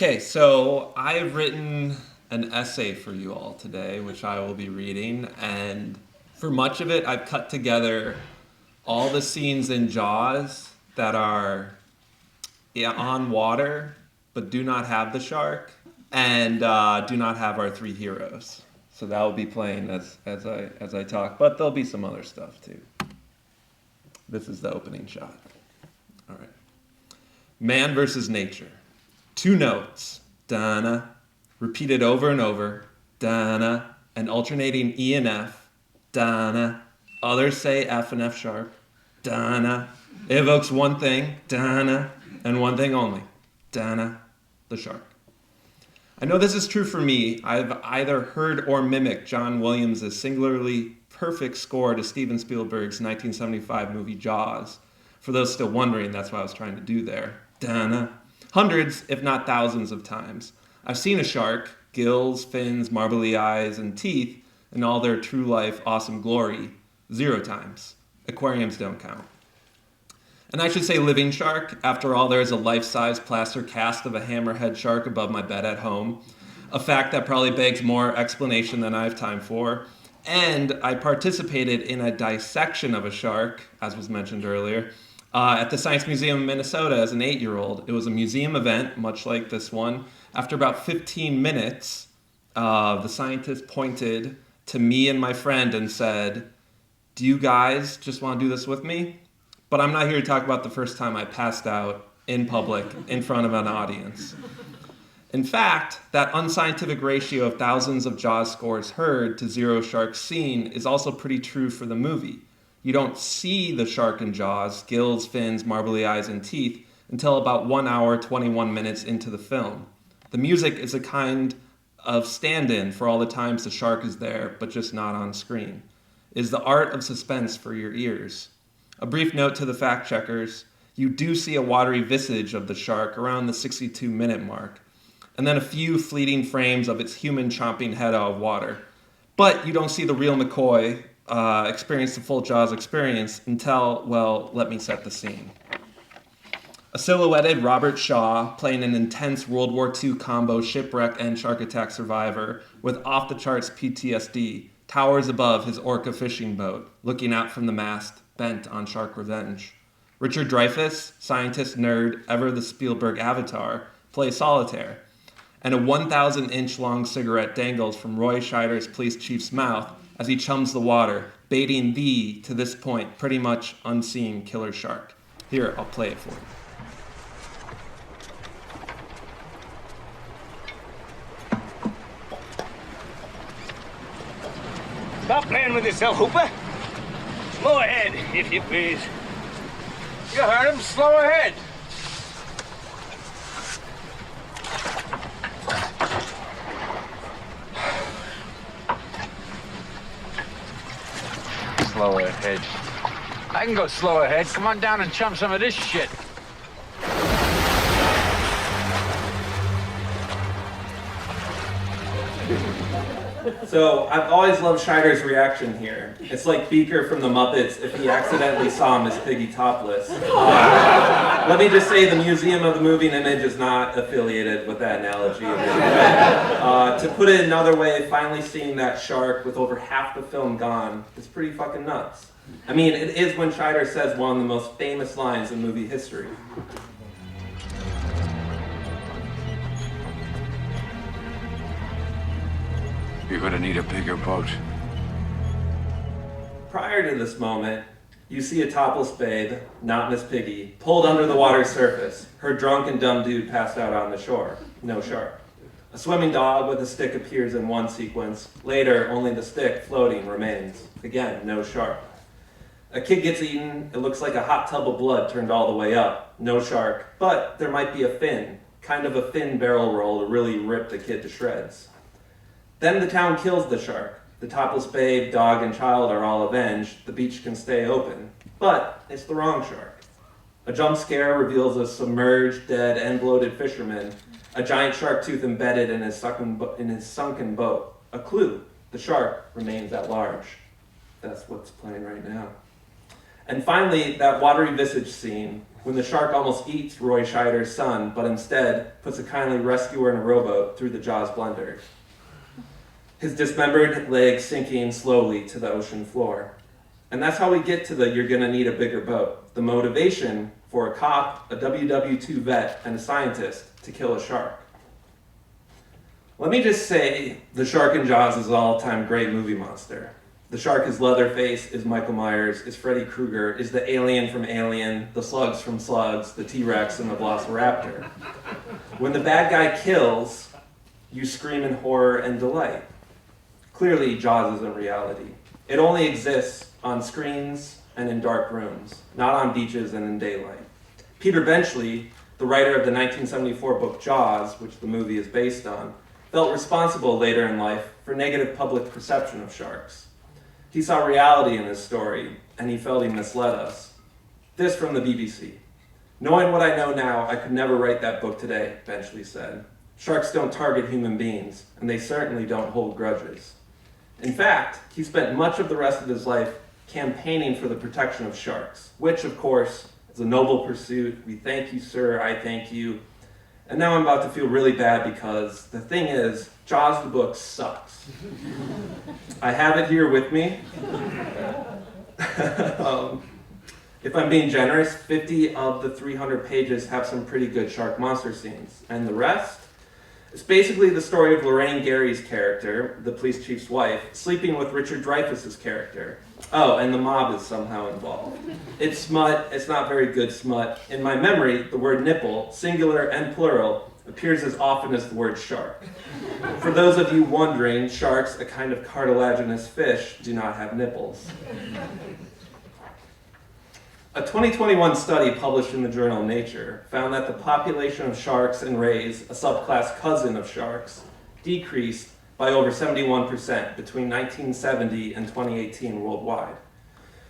Okay, so I've written an essay for you all today, which I will be reading, and for much of it, I've cut together all the scenes in Jaws that are on water, but do not have the shark, and do not have our three heroes. So that will be playing as I talk, but there'll be some other stuff too. This is the opening shot. All right. Man versus nature. Two notes, da-na, repeated over and over, da-na, and alternating E and F, da-na. Others say F and F sharp, da-na. It evokes one thing, da-na, and one thing only, da-na, the shark. I know this is true for me. I've either heard or mimicked John Williams' singularly perfect score to Steven Spielberg's 1975 movie Jaws. For those still wondering, that's what I was trying to do there. Da-na. Hundreds, if not thousands of times. I've seen a shark, gills, fins, marbly eyes, and teeth in all their true life awesome glory, 0 times. Aquariums don't count. And I should say living shark. After all, there is a life-size plaster cast of a hammerhead shark above my bed at home. A fact that probably begs more explanation than I have time for. And I participated in a dissection of a shark, as was mentioned earlier, at the Science Museum in Minnesota as an 8-year-old. It was a museum event, much like this one. After about 15 minutes, the scientist pointed to me and my friend and said, "Do you guys just want to do this with me? But I'm not here to talk about the first time I passed out in public in front of an audience." In fact, that unscientific ratio of thousands of Jaws scores heard to 0 sharks seen is also pretty true for the movie. You don't see the shark in Jaws, gills, fins, marbly eyes, and teeth until about 1 hour, 21 minutes into the film. The music is a kind of stand-in for all the times the shark is there, but just not on screen. It is the art of suspense for your ears. A brief note to the fact checkers, you do see a watery visage of the shark around the 62-minute mark, and then a few fleeting frames of its human chomping head out of water. But you don't see the real McCoy experience the full Jaws experience until, well, let me set the scene. A silhouetted Robert Shaw playing an intense World War II combo shipwreck and shark attack survivor with off-the-charts PTSD towers above his orca fishing boat, looking out from the mast, bent on shark revenge. Richard Dreyfuss, scientist nerd, ever the Spielberg avatar, plays solitaire, and a 1,000-inch long cigarette dangles from Roy Scheider's police chief's mouth as he chums the water, baiting the, to this point, pretty much unseen killer shark. Here, I'll play it for you. Stop playing with yourself, Hooper. Slow ahead, if you please. You heard him. Slow ahead. Slow ahead. I can go slow ahead. Come on down and chum some of this shit. So I've always loved Scheider's reaction here. It's like Beaker from the Muppets if he accidentally saw Miss Piggy topless. Let me just say the Museum of the Moving Image is not affiliated with that analogy. To put it another way, finally seeing that shark with over half the film gone is pretty fucking nuts. I mean, it is when Scheider says one of the most famous lines in movie history. You're gonna need a bigger boat. Prior to this moment, you see a topless babe, not Miss Piggy, pulled under the water's surface. Her drunk and dumb dude passed out on the shore. No shark. A swimming dog with a stick appears in one sequence. Later, only the stick floating remains. Again, no shark. A kid gets eaten. It looks like a hot tub of blood turned all the way up. No shark. But there might be a fin. Kind of a thin barrel roll to really rip the kid to shreds. Then the town kills the shark. The topless babe, dog, and child are all avenged. The beach can stay open. But it's the wrong shark. A jump scare reveals a submerged, dead, and bloated fisherman. A giant shark tooth embedded in his sunken boat. A clue. The shark remains at large. That's what's playing right now. And finally, that watery visage scene when the shark almost eats Roy Scheider's son, but instead puts a kindly rescuer in a rowboat through the Jaws blender. His dismembered leg sinking slowly to the ocean floor. And that's how we get to the "you're gonna need a bigger boat," the motivation for a cop, a WW2 vet, and a scientist to kill a shark. Let me just say, the shark in Jaws is an all-time great movie monster. The shark is Leatherface, is Michael Myers, is Freddy Krueger, is the alien from Alien, the slugs from Slugs, the T-Rex, and the Velociraptor. When the bad guy kills, you scream in horror and delight. Clearly, Jaws isn't reality. It only exists on screens and in dark rooms, not on beaches and in daylight. Peter Benchley, the writer of the 1974 book Jaws, which the movie is based on, felt responsible later in life for negative public perception of sharks. He saw reality in his story, and he felt he misled us. This from the BBC. "Knowing what I know now, I could never write that book today," Benchley said. "Sharks don't target human beings, and they certainly don't hold grudges." In fact, he spent much of the rest of his life campaigning for the protection of sharks, which, of course, is a noble pursuit. We thank you, sir, I thank you. And now I'm about to feel really bad because the thing is, Jaws the book sucks. I have it here with me. If I'm being generous, 50 of the 300 pages have some pretty good shark monster scenes. And the rest? It's basically the story of Lorraine Gary's character, the police chief's wife, sleeping with Richard Dreyfuss's character. Oh, and the mob is somehow involved. It's smut, it's not very good smut. In my memory, the word nipple, singular and plural, appears as often as the word shark. For those of you wondering, sharks, a kind of cartilaginous fish, do not have nipples. A 2021 study published in the journal Nature found that the population of sharks and rays, a subclass cousin of sharks, decreased by over 71% between 1970 and 2018 worldwide.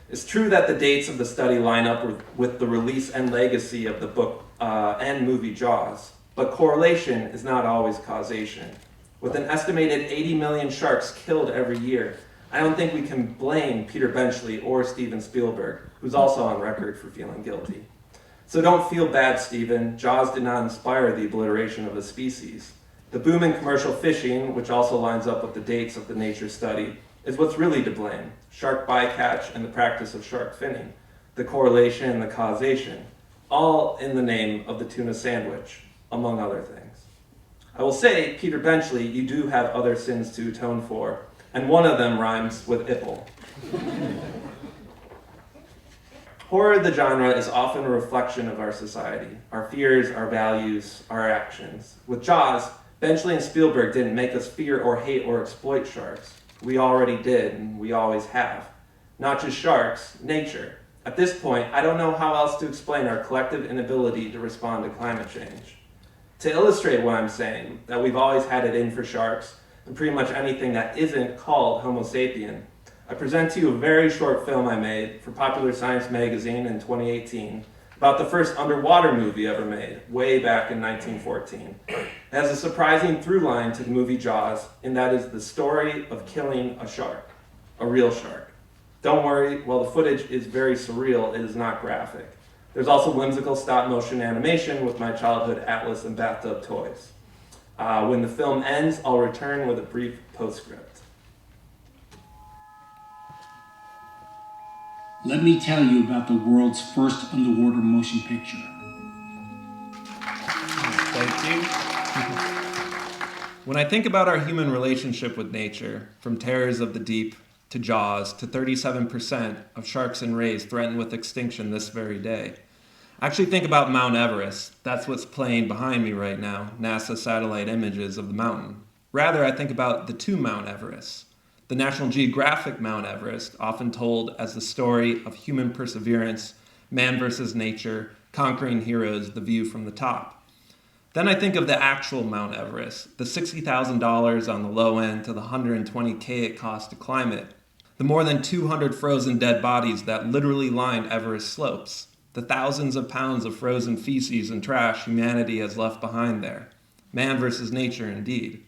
It's true that the dates of the study line up with the release and legacy of the book and movie Jaws, but correlation is not always causation. With an estimated 80 million sharks killed every year, I don't think we can blame Peter Benchley or Steven Spielberg, who's also on record for feeling guilty. So don't feel bad, Steven. Jaws did not inspire the obliteration of a species. The boom in commercial fishing, which also lines up with the dates of the Nature study, is what's really to blame. Shark bycatch and the practice of shark finning, the correlation and the causation, all in the name of the tuna sandwich, among other things. I will say, Peter Benchley, you do have other sins to atone for, and one of them rhymes with ipple. Horror, the genre, is often a reflection of our society, our fears, our values, our actions. With Jaws, Benchley and Spielberg didn't make us fear or hate or exploit sharks. We already did, and we always have. Not just sharks, nature. At this point, I don't know how else to explain our collective inability to respond to climate change. To illustrate what I'm saying, that we've always had it in for sharks, and pretty much anything that isn't called Homo sapien, I present to you a very short film I made for Popular Science magazine in 2018 about the first underwater movie ever made, way back in 1914. It has a surprising through line to the movie Jaws, and that is the story of killing a shark, a real shark. Don't worry, while the footage is very surreal, it is not graphic. There's also whimsical stop-motion animation with my childhood Atlas and bathtub toys. When the film ends, I'll return with a brief postscript. Let me tell you about the world's first underwater motion picture. Thank you. When I think about our human relationship with nature, from terrors of the deep to Jaws to 37% of sharks and rays threatened with extinction this very day, I actually think about Mount Everest. That's what's playing behind me right now, NASA satellite images of the mountain. Rather, I think about the two Mount Everests. The National Geographic Mount Everest, often told as the story of human perseverance, man versus nature, conquering heroes, the view from the top. Then I think of the actual Mount Everest, the $60,000 on the low end to the $120K it costs to climb it, the more than 200 frozen dead bodies that literally line Everest slopes, the thousands of pounds of frozen feces and trash humanity has left behind there. Man versus nature, indeed.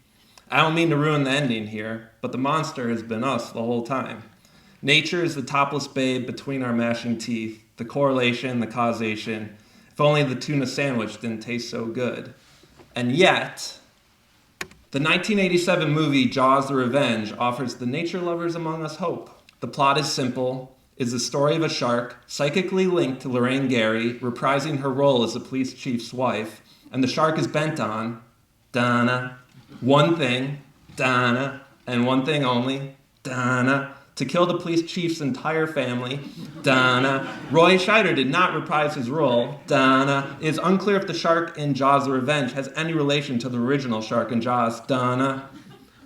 I don't mean to ruin the ending here, but the monster has been us the whole time. Nature is the topless babe between our mashing teeth. The correlation, the causation. If only the tuna sandwich didn't taste so good. And yet, the 1987 movie Jaws the Revenge offers the nature lovers among us hope. The plot is simple. It's the story of a shark psychically linked to Lorraine Gary, reprising her role as the police chief's wife. And the shark is bent on, Donna, one thing, Donna, and one thing only, Donna, to kill the police chief's entire family, Donna. Roy Scheider did not reprise his role, Donna. It is unclear if the shark in Jaws the Revenge has any relation to the original shark in Jaws, Donna.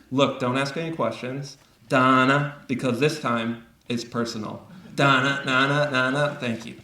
Look, don't ask any questions, Donna, because this time it's personal. Donna, Nana, Nana, thank you.